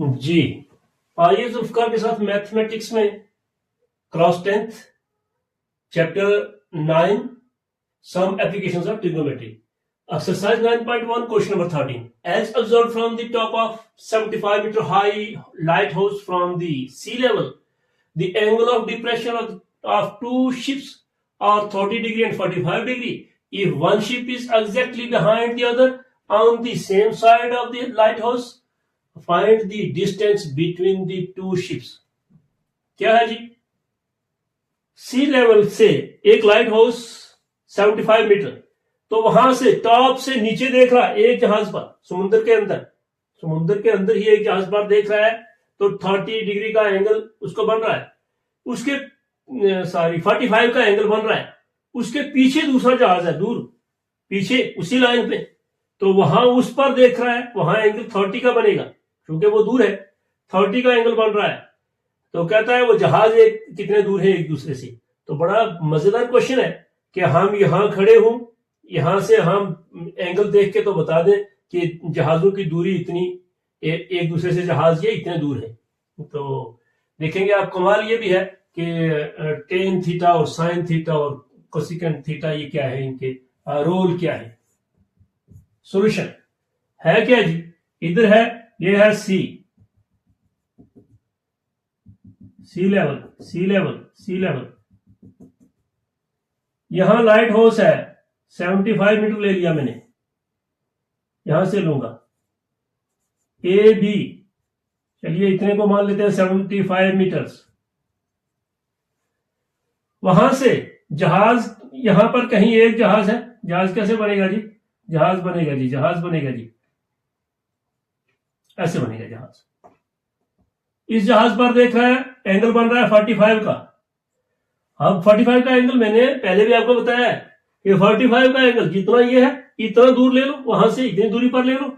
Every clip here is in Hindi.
जी, आइए जुल्फकार के साथ मैथमेटिक्स में class 10th chapter 9 some applications of trigonometry exercise 9.1 question number 13 as observed from the top of 75-meter high lighthouse from the sea level the angle of depression of two ships are 30 degree and 45 degree if one ship is exactly behind the other on the same side of the lighthouse find the distance between the two ships क्या है जी सी लेवल से एक लाइट हाउस 75 मीटर तो वहां से टॉप से नीचे देख रहा है एक जहाज पर समुद्र के अंदर ही एक जहाज पर देख रहा है तो 30 डिग्री का एंगल उसको बन रहा है उसके 45 का एंगल बन रहा है उसके पीछे दूसरा जहाज है दूर पीछे उसी लाइन पे तो वहां उस पर देख रहा है वहां एंगल 30 का बनेगा क्योंकि वो दूर है 30 का एंगल बन रहा है तो कहता है वो जहाज एक कितने दूर है एक दूसरे से तो बड़ा मजेदार क्वेश्चन है कि हम यहां खड़े हूं यहां से हम एंगल देख के तो बता दें कि जहाजों की दूरी इतनी एक दूसरे से जहाज ये इतने दूर है तो देखेंगे आप कमाल ये भी है कि टेन थीटा और साइन थीटा और कोसिकेंट थीटा ये क्या है इनके रोल क्या है सॉल्यूशन है क्या जी इधर है ये है सी लेवल यहां लाइट हाउस है 75 मीटर ले लिया मैंने यहां से लूंगा ए बी चलिए इतने को मान लेते हैं 75 मीटर्स वहां से जहाज यहां पर कहीं एक जहाज है जहाज कैसे बनेगा जी जहाज बनेगा जी ऐसे बनेगा जहाज इस जहाज पर देख रहा है एंगल बन रहा है 45 का अब 45 का एंगल मैंने पहले भी आपको बताया है कि 45 का एंगल जितना ये है इतना दूर ले लो वहां से इतनी दूरी पर ले लो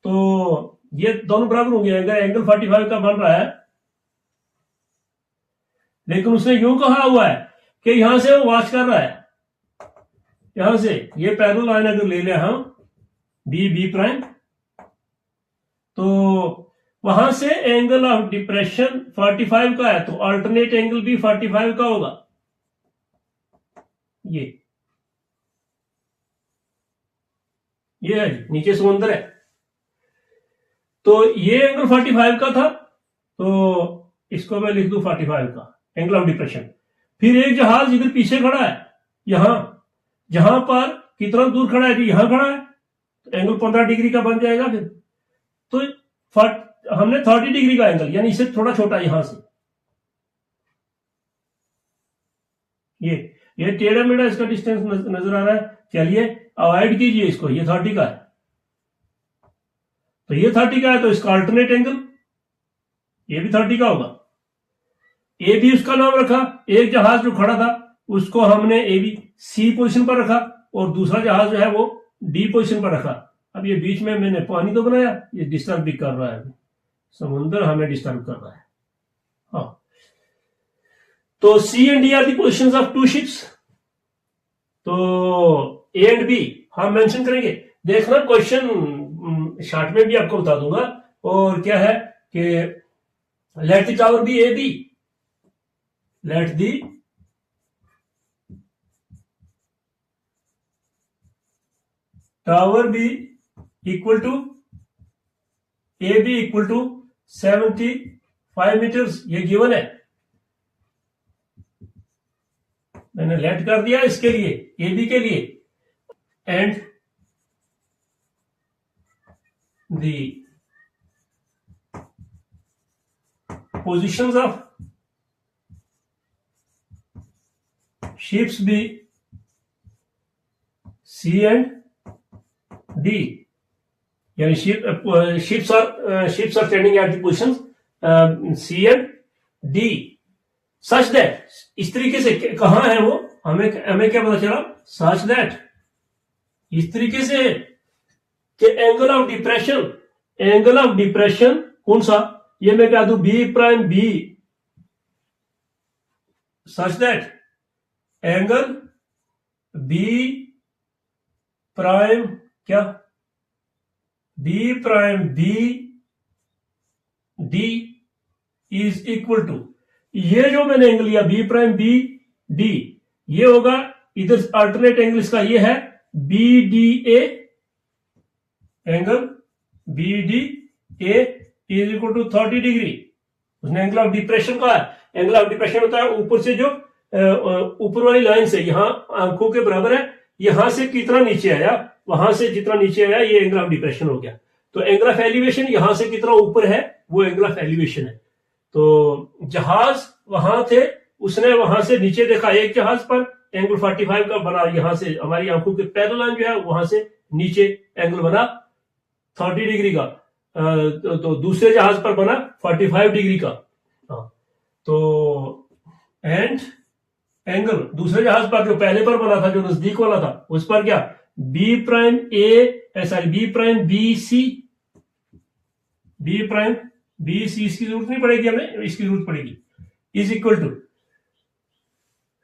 तो ये दोनों बराबर होंगे अगर एंगल 45 का बन रहा है लेकिन उसने यूं कहा हुआ है कि यहां से वो वॉच कर रहा है यहां से ये पैरेलल लाइन अगर ले लिया हम बी प्राइम तो वहां से एंगल ऑफ डिप्रेशन 45 का है तो अल्टरनेट एंगल भी 45 का होगा ये है नीचे समुद्र है तो ये एंगल 45 का था तो इसको मैं लिख दूं 45 का एंगल ऑफ डिप्रेशन फिर एक जहाज इधर पीछे खड़ा है यहां जहां पर कितना दूर खड़ा है यहां खड़ा है तो एंगल 15 डिग्री का बन जाएगा फिर तो हमने 30 डिग्री का एंगल यानी इससे थोड़ा छोटा यहां से ये टेढ़ा मेढ़ा इसका डिस्टेंस नजर आ रहा है चलिए अवॉइड कीजिए इसको ये 30 का है तो ये 30 का है तो इसका अल्टरनेट एंगल ये भी 30 का होगा ए बी उसका नाम रखा एक जहाज जो खड़ा था उसको हमने ए बी सी पोजीशन पर रखा और दूसरा जहाज जो है वो डी पोजीशन पर रखा अब ये बीच में मैंने पानी तो बनाया ये डिस्टर्ब भी कर रहा है समुद्र हमें डिस्टर्ब कर रहा है हाँ तो C and D are the positions of two ships तो ए एंड बी हम मेंशन करेंगे देखना क्वेश्चन शॉर्ट में भी आपको बता दूंगा और क्या है कि let the tower B A B let the tower B equal to A B equal to 75 metres ये गिवन है मैंने लेट कर दिया इसके लिए ए बी के लिए and the positions of ships B C and D यानी ships are standing at the positions C and D such that इस तरीके से कहां है वो हमें क्या पता चला such that इस तरीके से कि एंगल ऑफ डिप्रेशन कौन सा ये मैं कह दूं B prime B such that angle B prime क्या B prime B D is equal to, ये जो मैंने एंगल लिया बी प्राइम बी डी, ये होगा इधर अल्टरनेट एंगल इसका ये है B D A, angle B D A is equal to 30 degree. उसने एंगल ऑफ डिप्रेशन कहा है, एंगल ऑफ डिप्रेशन होता है ऊपर से जो ऊपर वाली लाइन से यहां आंखों के बराबर है, यहां से कितना नीचे आया, वहां से जितना नीचे आया ये एंगल ऑफ डिप्रेशन हो गया। तो एंगल ऑफ एलिवेशन यहां से कितना ऊपर है वो एंगल ऑफ एलिवेशन है। तो जहाज वहां थे, उसने वहां से नीचे देखा एक जहाज पर एंगल 45 का बना, यहां से हमारी आंखों के पैरेलल जो है वहां से नीचे एंगल बना 30 डिग्री का, तो दूसरे जहाज पर बना 45 डिग्री का। तो एंड एंगल दूसरे जहाज पर जो पहले पर बना था, जो नजदीक वाला था, उस पर क्या B prime A sorry B prime B C, B prime B C, इसकी जरूरत नहीं पड़ेगी हमें, इसकी जरूरत पड़ेगी, is equal to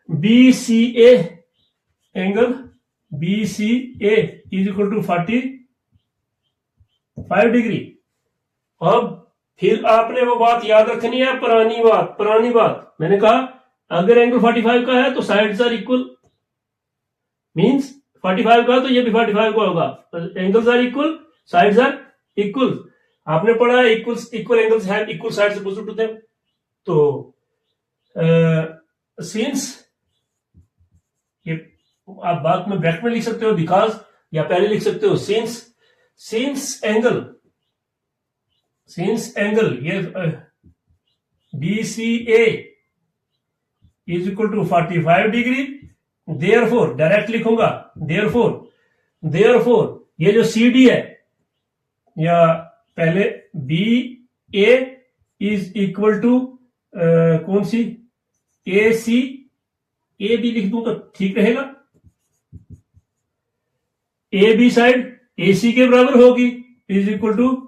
B C A, angle B C A is equal to 45 degree. अब फिर आपने वो बात याद रखनी है, पुरानी बात मैंने कहा अगर एंगल 45 का है तो साइड्स आर इक्वल, मींस 45 का तो ये भी 45 का होगा, angles are equal, sides are equal. आपने पढ़ा equal angles have equal sides opposite to them. तो सिंस, ये आप बात में ब्रैकेट में लिख सकते हो बिकॉज, या पहले लिख सकते हो सिंस एंगल ये B C A is equal to 45 degree, therefore direct लिखूंगा, देयरफॉर ये जो सी डी है, या पहले B A is equal to कौन C A C, A B लिख दूं तो ठीक रहेगा, ए बी साइड ए सी के बराबर होगी, इज इक्वल टू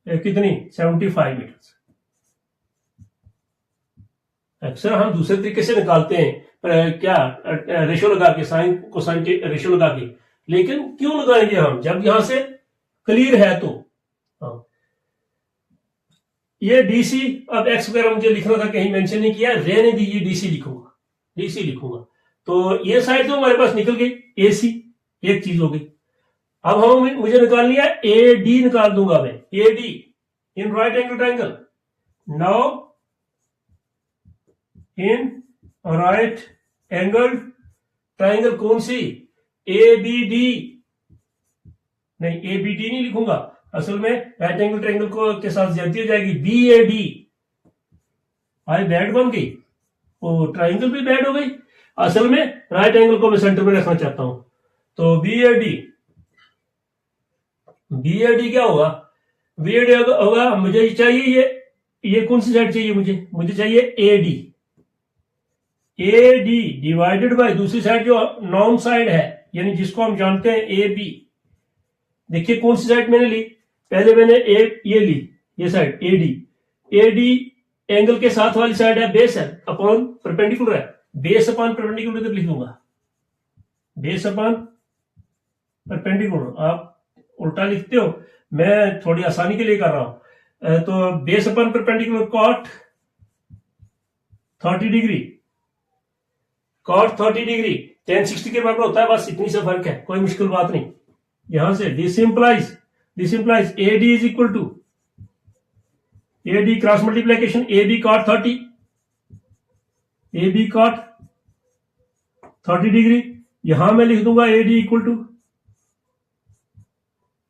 कितनी 75 मीटर। अक्सर हम दूसरे तरीके से निकालते हैं, क्या रेशो लगा के, साइन कोसाइन के रेशो लगा के, लेकिन क्यों लगाएंगे हम जब यहां से क्लियर है तो। ये डीसी, अब एक्स वगैरह मुझे लिखना था कहीं मेंशन नहीं किया, रहने दीजिए डीसी लिखूंगा। तो ये साइड तो हमारे पास निकल गई, एसी एक चीज हो गई। अब मुझे निकालनी है ए डी, निकाल दूंगा मैं A D in right angle triangle. Now in right angle triangle कौन सी, ए बी डी, नहीं ए बी डी नहीं लिखूंगा, असल में राइट एंगल ट्रायंगल को के साथ ज्यादा हो जाएगी, बी ए डी, आई बैड बन गई, वो ट्रायंगल भी बैड हो गई। असल में राइट एंगल को मैं सेंटर में रखना चाहता हूं, तो बी ए डी क्या होगा, बी ए डी होगा, मुझे चाहिए ये कौन सी साइड चाहिए, मुझे चाहिए ए डी डिवाइडेड बाय दूसरी साइड जो नॉन साइड है, यानी जिसको हम जानते हैं ए बी। देखिए कौन सी साइड मैंने ली, पहले मैंने ये ली, ये साइड ए डी एंगल के साथ वाली साइड है, बेस है अपॉन परपेंडिकुलर है, बेस अपॉन परपेंडिकुलर इधर लिख दूंगा, बेस अपॉन परपेंडिकुलर। आप उल्टा लिखते हो, मैं थोड़ी आसानी के लिए कर रहा हूं। तो base upon perpendicular cot 30 degree, cot 30 degree 1060 के बराबर होता है, बस इतनी सा फर्क है, कोई मुश्किल बात नहीं। यहां से this implies A D is equal to A D cross multiplication A B cot 30 degree, यहां मैं लिख दूंगा A D equal to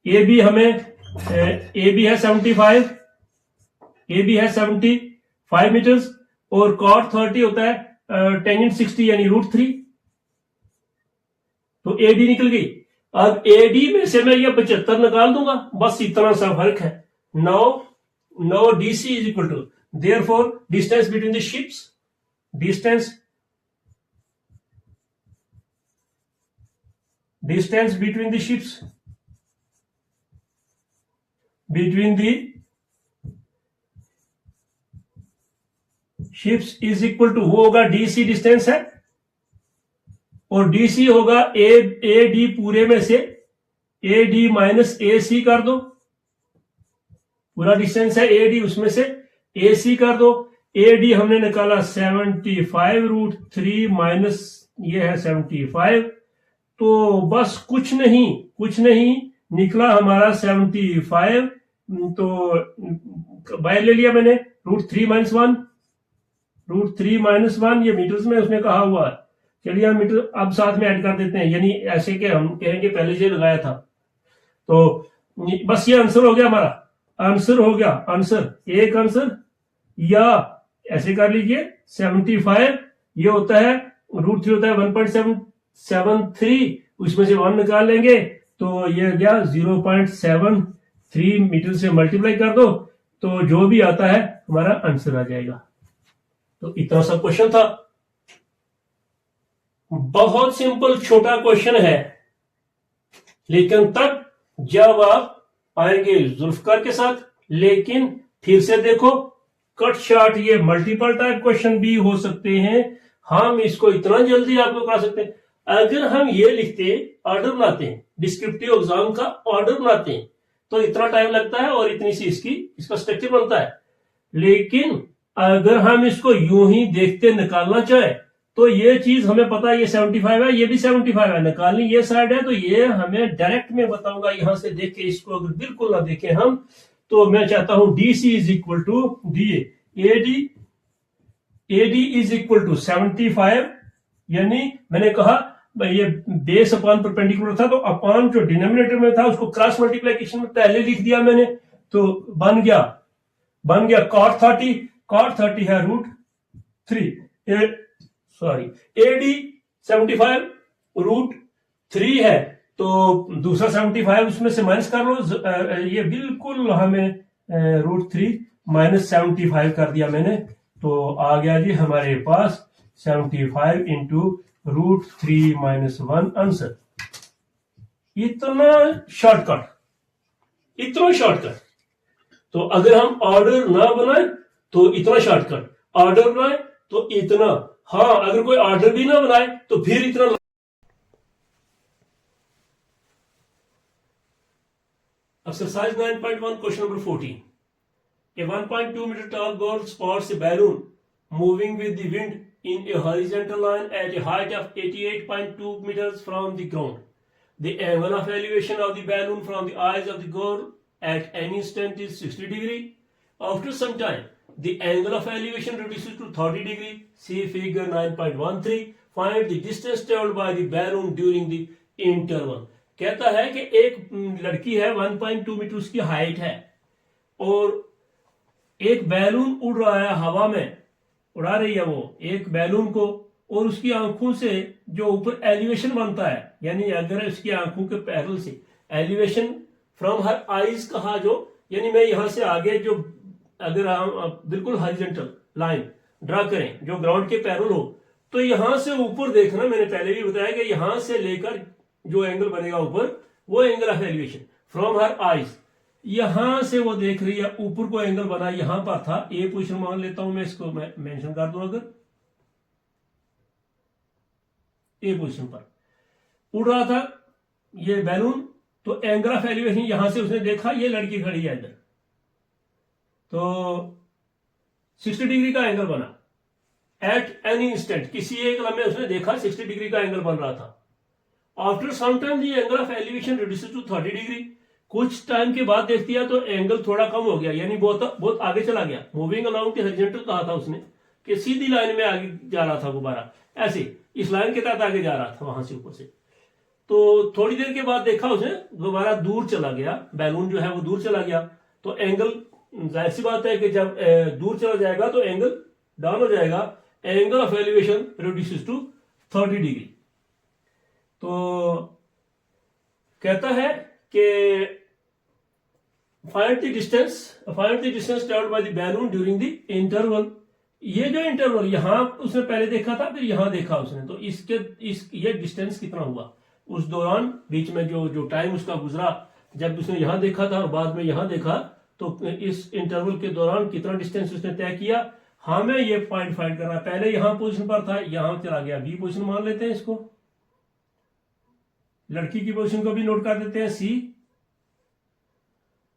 A B है 75 मीटर्स, और कॉट 30 होता है टेंजेंट 60 यानी √3, तो ए डी निकल गई। अब ए डी में से मैं ये 75 निकाल दूंगा, बस इतना सा फर्क है। Now DC is equal to, therefore distance between the ships, distance between the ships, is equal to, वो होगा डीसी डिस्टेंस है, और डीसी होगा ए डी पूरे में से ए डी माइनस ए सी कर दो, पूरा डिस्टेंस है ए डी, उसमें से AC कर दो, AD हमने निकाला 75√3 माइनस ये है 75, तो बस कुछ नहीं निकला हमारा 75, तो बाय ले लिया मैंने √3 - 1, √3 - 1 ये मीटर्स में उसने कहा हुआ है। चलिए हम मीटर अब साथ में ऐड कर देते हैं, यानी ऐसे के हम कहेंगे पहले से लगाया था। तो बस ये आंसर हो गया हमारा, आंसर हो गया, आंसर एक आंसर, या ऐसे कर लीजिए 75 ये होता है √3 होता है 1.773, उसमें से 1 निकाल लेंगे तो ये गया 0.73 मीटर से मल्टीप्लाई कर दो, तो जो भी आता है हमारा आंसर आ जाएगा। तो इतना सा क्वेश्चन था, बहुत सिंपल छोटा क्वेश्चन है, लेकिन तब जब आप आएंगे जुल्फकार के साथ। लेकिन फिर से देखो, कट शॉर्ट ये मल्टीपल टाइप क्वेश्चन भी हो सकते हैं, हम इसको इतना जल्दी आपको करा सकते हैं। अगर हम ये लिखते हैं, ऑर्डर बनाते हैं, डिस्क्रिप्टिव एग्जाम का ऑर्डर बनाते हैं, तो इतना टाइम लगता है और इतनी सी इसका स्ट्रक्चर बनता है। लेकिन अगर हम इसको यूं ही देखते निकालना चाहे, तो ये चीज हमें पता है, ये 75 है, ये भी 75 है, निकालनी ये साइड है, तो ये हमें डायरेक्ट में बताऊंगा यहां से देख के। इसको अगर बिल्कुल ना देखें हम, तो मैं चाहता हूं DC is equal to DA, AD is equal to 75, यानी मैंने कहा ये बेस अपॉन परपेंडिकुलर था, तो अपॉन जो डिनोमिनेटर में था उसको क्रॉस मल्टीप्लिकेशन में पहले लिख दिया मैंने, तो बन गया cot 30 है √3, AD 75 √3 है, तो दूसरा 75 उसमें से माइनस कर लो, ये बिल्कुल हमें √3 - 75 कर दिया मैंने, तो आ गया जी हमारे पास 75 इंटू √3 - 1 आंसर। इतना शॉर्टकट। तो अगर हम ऑर्डर ना बनाए तो इतना शॉर्टकट, ऑर्डर बनाए तो इतना, हाँ अगर कोई ऑर्डर भी ना बनाए तो फिर इतना। Exercise 9.1, question number 14. A 1.2 meter tall girl spots a balloon moving with the wind in a horizontal line at a height of 88.2 meters from the ground. The angle of elevation of the balloon from the eyes of the girl at any instant is 60 degree. After some time, the angle of elevation reduces to 30 degree. See figure 9.13. Find the distance traveled by the balloon during the interval. कहता है कि एक लड़की है, 1.2 मीटर उसकी हाइट है, और एक बैलून उड़ रहा है, हवा में उड़ा रही है वो एक बैलून को, और उसकी आंखों से जो ऊपर एलिवेशन बनता है, यानी अगर उसकी आंखों के पैरल से एलिवेशन फ्रॉम हर आईज कहा, जो यानी मैं यहां से आगे जो अगर हम बिल्कुल हॉरिजॉन्टल लाइन ड्रा करें जो ग्राउंड के पैरल हो, तो यहां से ऊपर देखना, मैंने पहले भी बताया कि यहां से लेकर जो एंगल बनेगा ऊपर, वो angle of elevation from her eyes, यहां से वो देख रही है, ऊपर को एंगल बना यहां पर था, ए पोजीशन मान लेता हूं मैं, इसको मैं मेंशन कर दूं, अगर ए पोजीशन पर उड़ रहा था ये बैलून, तो एंगल ऑफ एलिवेशन यहां से उसने देखा, ये लड़की खड़ी है इधर, तो 60 डिग्री का एंगल बना एट एनी इंस्टेंट, किसी एक लम्हे उसने देखा 60 डिग्री का एंगल बन रहा था। After some time the angle of elevation reduces to 30 degree, कुछ टाइम के बाद देखती है तो एंगल थोड़ा कम हो गया, यानी बहुत आगे चला गया, मूविंग अलाउंग द हॉरिजॉन्टल कहा था उसने कि सीधी लाइन में आगे जा रहा था गुब्बारा, ऐसे इस लाइन के तहत आगे जा रहा था वहां से ऊपर से। तो थोड़ी देर के बाद देखा उसने दोबारा दूर चला गया, बैलून जो है वो दूर चला गया, तो एंगल जाहिर सी बात है कि जब दूर चला जाएगा तो एंगल डाउन हो जाएगा, angle of elevation reduces to 30 degree. तो कहता है कि find the distance travelled by the balloon during the interval. ये जो इंटरवल यहां उसने पहले देखा था, फिर यहां देखा उसने, तो ये डिस्टेंस कितना हुआ उस दौरान, बीच में जो टाइम उसका गुजरा, जब उसने यहां देखा था और बाद में यहां देखा, तो इस इंटरवल के दौरान कितना डिस्टेंस उसने तय किया, हमें ये पॉइंट फाइंड करना। पहले यहां पोजीशन पर था, यहां चला गया, बी पोजीशन मान लेते हैं इसको, लड़की की पोजीशन को भी नोट कर देते हैं सी,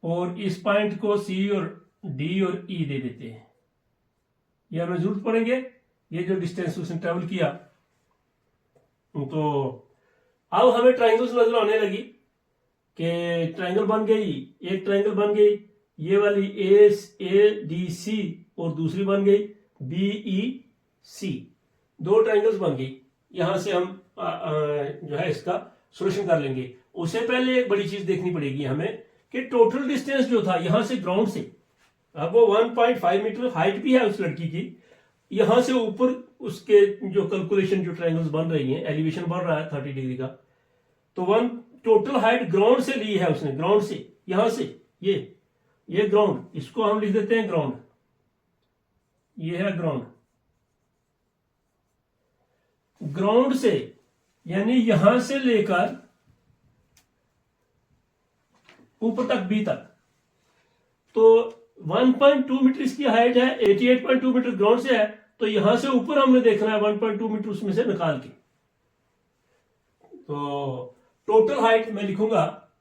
और इस पॉइंट को सी और डी और ई दे देते हैं, ये हमें जरूरत पड़ेंगे, ये जो डिस्टेंस उसने ट्रेवल किया। तो अब हमें ट्राइंगल्स नजर आने लगी कि ट्राइंगल बन गई, एक ट्राइंगल बन गई ये वाली ADC और दूसरी बन गई BEC, दो ट्राइंगल्स बन गई। यहां से हम जो है इसका सोल्यूशन कर लेंगे। उससे पहले एक बड़ी चीज देखनी पड़ेगी हमें कि टोटल डिस्टेंस जो था यहां से ग्राउंड से, अब वो 1.5 मीटर हाइट भी है उस लड़की की, यहां से ऊपर उसके जो कैलकुलेशन जो ट्रायंगल्स बन रही हैं, एलिवेशन बन रहा है 30 डिग्री का, तो वन टोटल हाइट ग्राउंड से ली है उसने, ग्राउंड से, यहां से ये ग्राउंड, इसको हम लिख देते हैं ग्राउंड, ये है ग्राउंड। ग्राउंड से यानी यहां से लेकर ऊपर तक बी तक, तो 1.2 मीटर इसकी हाइट है, 88.2 मीटर ग्राउंड से है, तो यहां से ऊपर हमने देखना है 1.2 मीटर उसमें से निकाल के। तो टोटल हाइट मैं लिखूंगा,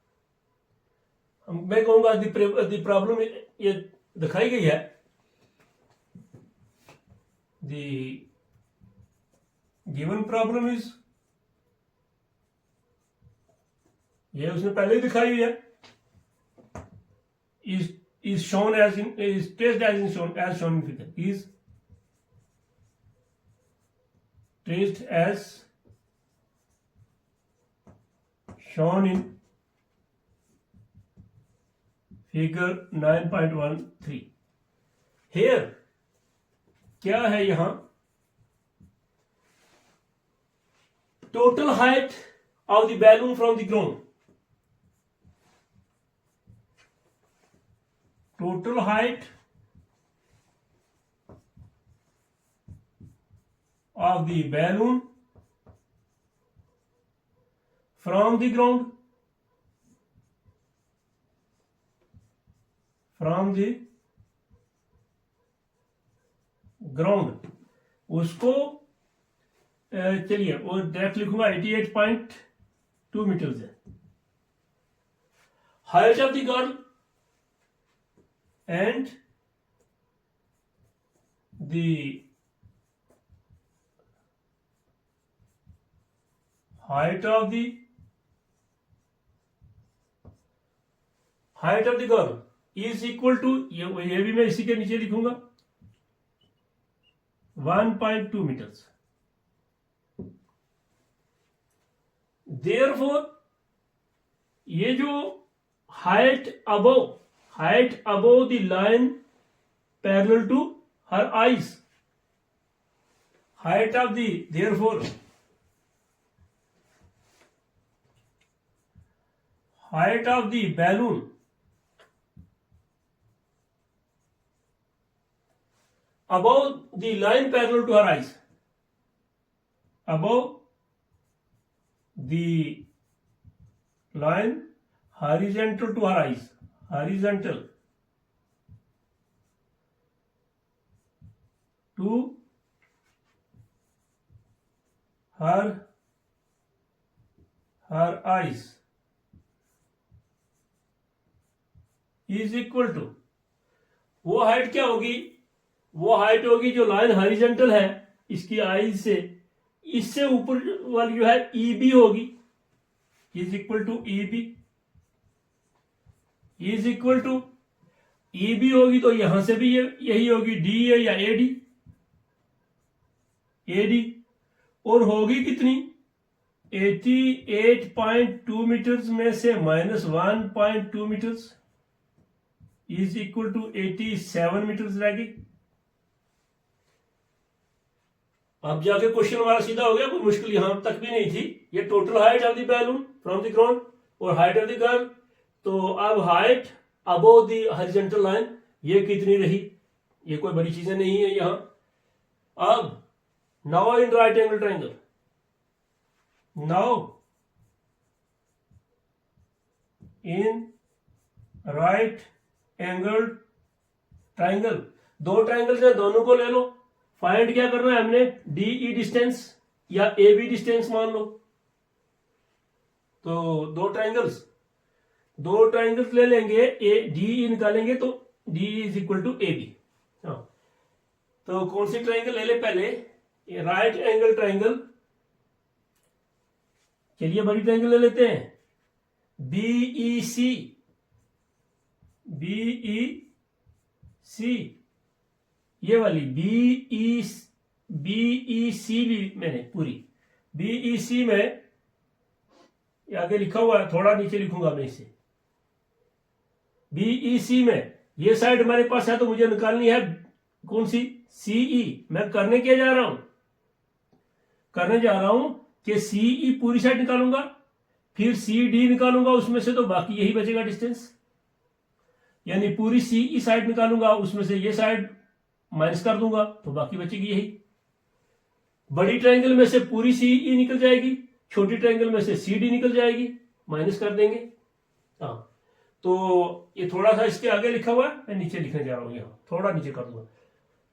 मैं कहूंगा द प्रॉब्लम ये दिखाई गई है, द गिवन प्रॉब्लम इज, ये उसने पहले ही दिखाई हुई है, is shown as in, is traced as in shown as shown in figure, is traced as shown in figure 9.13। here क्या है, यहां total height of the balloon from the ground, total height of the balloon from the ground, from the ground, उसको चलिए वो डायरेक्ट लिखूंगा 88.2 मीटर्स है। Height of the girl and the height of the girl is equal to, ये भी मैं इसी के नीचे लिखूंगा 1.2 मीटर्स। therefore ये जो height above the line parallel to her eyes, therefore height of the balloon above the line parallel to her eyes, above the line horizontal to her eyes, horizontal to her eyes is equal to, वो हाइट क्या होगी, वो हाइट होगी जो लाइन हॉरिजॉन्टल है इसकी आईज से, इससे ऊपर वाली जो है EB होगी, is equal to EB, is equal to EB होगी तो यहां से भी यही होगी DA या AD, और होगी कितनी 88.2 मीटर्स में से -1.2 metres is equal to 87 metres रहेगी। अब जाके क्वेश्चन हमारा सीधा हो गया, कोई मुश्किल यहां तक भी नहीं थी। ये total height of the balloon from the ground और हाइट ऑफ द गर्ल, तो अब height above the horizontal line ये कितनी रही, ये कोई बड़ी चीजें नहीं है यहां। अब now in right angle triangle, now in right angle triangle, दो ट्रायंगल्स हैं दोनों को ले लो, फाइंड क्या करना है हमने, DE डिस्टेंस या AB डिस्टेंस मान लो। तो दो ट्रायंगल्स ले लेंगे, DE निकालेंगे तो DE is equal to AB। तो कौन सी ट्राइंगल ले ले पहले, ये राइट एंगल ट्राइंगल। चलिए बड़ी ट्राइंगल ले लेते हैं, BEC, BEC, ये वाली BEC ली मैंने पूरी। BEC में ये आगे लिखा हुआ है, थोड़ा नीचे लिखूंगा मैं इसे। BEC में ये साइड हमारे पास है, तो मुझे निकालनी है कौन सी, CE। मैं करने क्या जा रहा हूं, करने जा रहा हूं कि CE पूरी साइड निकालूंगा, फिर CD निकालूंगा, उसमें से तो बाकी यही बचेगा डिस्टेंस, यानी पूरी CE साइड निकालूंगा, उसमें से ये साइड माइनस कर दूंगा, तो बाकी बचेगी यही। बड़ी ट्रायंगल में से पूरी CE निकल जाएगी, छोटी ट्रायंगल में से CD निकल जाएगी, माइनस कर देंगे। हाँ, तो ये थोड़ा सा इसके आगे लिखा हुआ है, मैं नीचे लिखने जा रहा हूं, यहां थोड़ा नीचे कर दूंगा।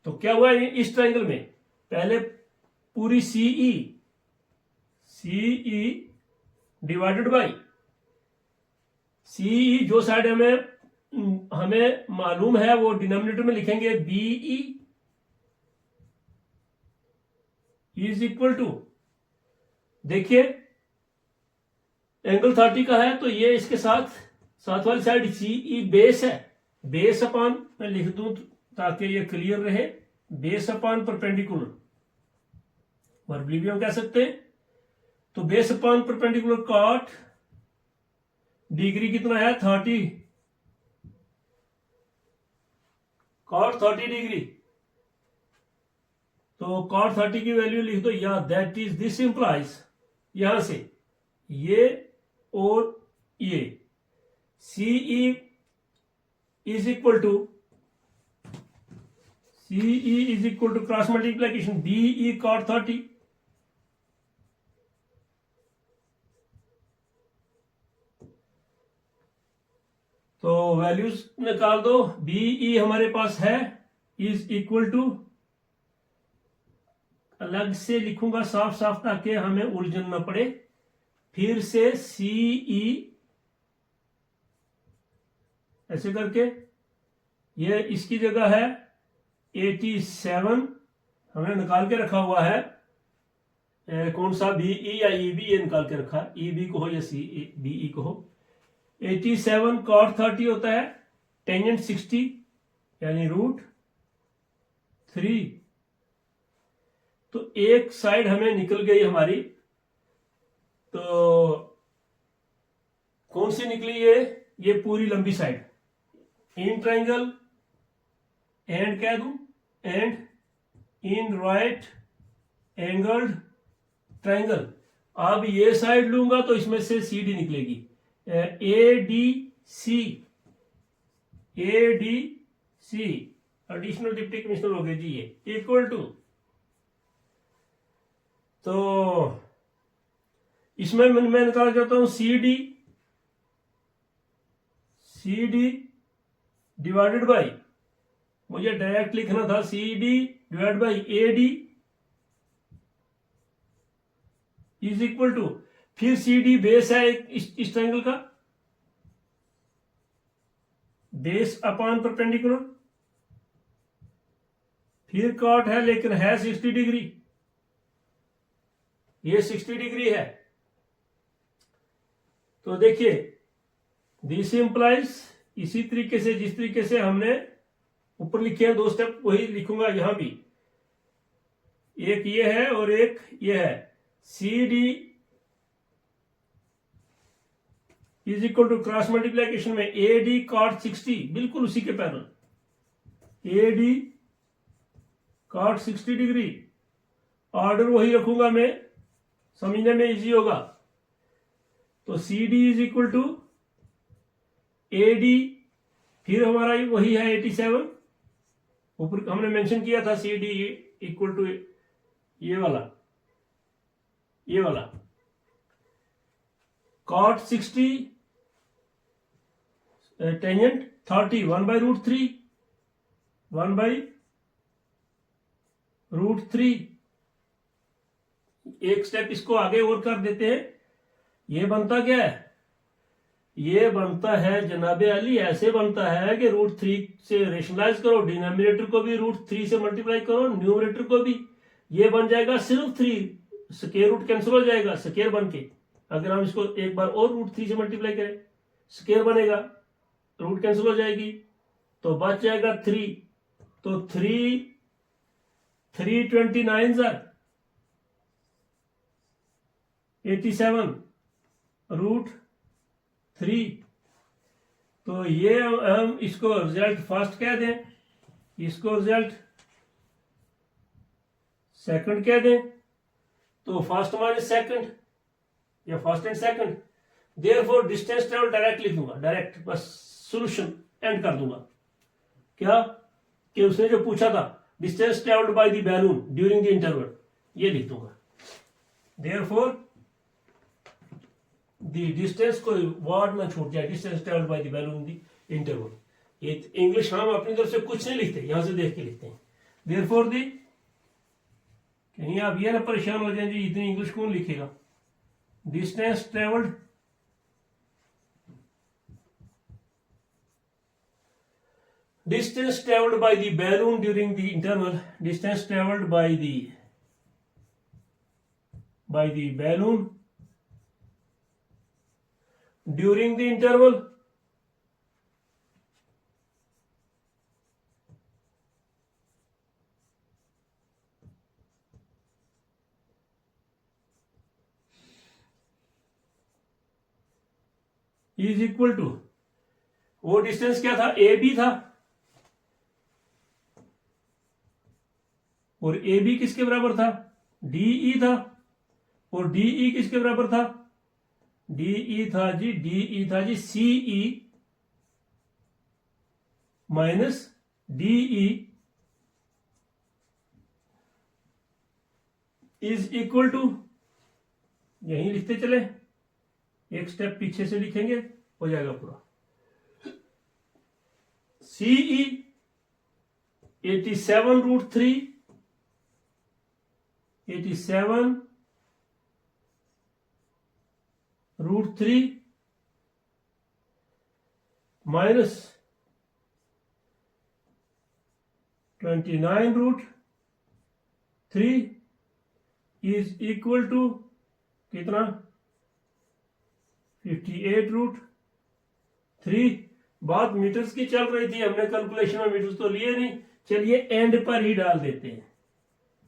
तो क्या हुआ इस ट्रायंगल में, पहले पूरी CE डिवाइडेड बाई CE, जो साइड हमें मालूम है वो डिनोमिनेटर में लिखेंगे, BE इज इक्वल टू, देखिए एंगल 30 का है, तो ये इसके साथ वाली साइड CE बेस है, बेस अपॉन, मैं लिख दूं ताकि ये क्लियर रहे, बेस अपॉन परपेंडिकुलर, वर्बली भी हम कह सकते हैं। तो base upon perpendicular cot degree कितना है, 30, कॉट 30 डिग्री। तो कॉट 30 की वैल्यू लिख दो, या दैट इज, दिस इंप्लाइज, यहां से ये और ये CE is equal to cross multiplication BE cot 30। तो वैल्यूज निकाल दो, BE हमारे पास है इज इक्वल टू, अलग से लिखूंगा साफ साफ ताकि हमें उलझन न पड़े, फिर से CE ऐसे करके, ये इसकी जगह है 87, हमने निकाल के रखा हुआ है, कौन सा BE या EB, ये निकाल के रखा है, EB को हो या BE को हो। 87 cot 30 होता है टेंजेंट 60, यानी √3। तो एक साइड हमें निकल गई हमारी, तो कौन सी निकली ये पूरी लंबी साइड, इन ट्राइंगल एंड कह दूं, and in right angled triangle. अब ये साइड लूंगा तो इसमें से CD निकलेगी, ADC एडिशनल डिप्टी कमिश्नर हो गए जी, ये इक्वल टू, तो इसमें मैं निकाल जाता हूं CD डिवाइडेड बाई, मुझे डायरेक्ट लिखना था CD divide by AD is equal to, फिर CD बेस है इस ट्रायंगल का, बेस अपॉन परपेंडिकुलर, फिर कॉट है लेकिन है 60 डिग्री, ये 60 डिग्री है। तो देखिए दिस इंप्लाइज, इसी तरीके से जिस तरीके से हमने ऊपर लिखे हैं 2 स्टेप, वही लिखूंगा यहां भी, एक ये है और एक ये है, CD is equal to cross multiplication में AD cot 60, बिल्कुल उसी के parallel, AD cot 60 degree, order वही रखूंगा मैं, समझने में इजी होगा। तो CD is equal to AD, फिर हमारा वही है 87, ऊपर हमने मेंशन किया था CD इक्वल टू ये वाला cot 60 टेंजेंट 30, 1/√3, 1/√3। एक स्टेप इसको आगे और कर देते हैं, ये बनता क्या है, ये बनता है जनाबे अली, ऐसे बनता है कि √3 से रेशनलाइज करो, डिनोमिनेटर को भी √3 से मल्टीप्लाई करो, न्यूमरेटर को भी। ये बन जाएगा सिर्फ 3, स्क्वायर रूट कैंसिल हो जाएगा स्क्वायर बन के। अगर हम इसको एक बार और √3 से मल्टीप्लाई करें, स्क्वायर बनेगा, रूट कैंसिल हो जाएगी, तो बच जाएगा 3। तो 329 87 √3। तो ये हम इसको रिजल्ट फर्स्ट कह दें, इसको रिजल्ट सेकंड कह दें, तो फर्स्ट माइनस सेकंड या first and second. Therefore distance travel direct लिख दूंगा, डायरेक्ट बस सॉल्यूशन एंड कर दूंगा। क्या कि उसने जो पूछा था distance travelled by the balloon during the interval, ये लिख दूंगा। देयरफॉर द डिस्टेंस, कोई वर्ड ना छूट जाए, distance travelled by the balloon the interval. ये इंग्लिश हम अपनी तरफ से कुछ नहीं लिखते, यहां से देख के लिखते हैं। देयरफॉर द, कहीं आप ये ना परेशान हो जाए जी इतनी इंग्लिश कौन लिखेगा। Distance travelled by the balloon during the interval, distance traveled by the balloon during the interval is equal to, वो डिस्टेंस क्या था, ए बी था, और ए बी किसके बराबर था, डीई था, और डीई किसके बराबर था, डीई था जी CE minus DE is equal to, यही लिखते चले, एक स्टेप पीछे से लिखेंगे हो जाएगा पूरा। CE 87 √3, 87 √3 minus 29 √3 is equal to कितना, 58 √3। बात मीटर्स की चल रही थी, हमने कैलकुलेशन में मीटर्स तो लिए नहीं, चलिए एंड पर ही डाल देते हैं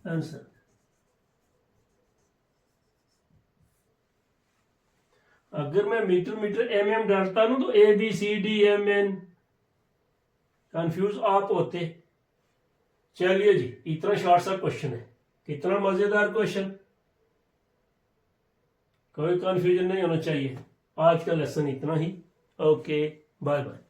आंसर। अगर मैं मीटर एमएम डालता हूं तो ABCD MN कंफ्यूज आप होते। चलिए जी, इतना शॉर्ट सा क्वेश्चन है, कितना मजेदार क्वेश्चन, कोई कंफ्यूजन नहीं होना चाहिए। आज का लेसन इतना ही। Okay, bye bye.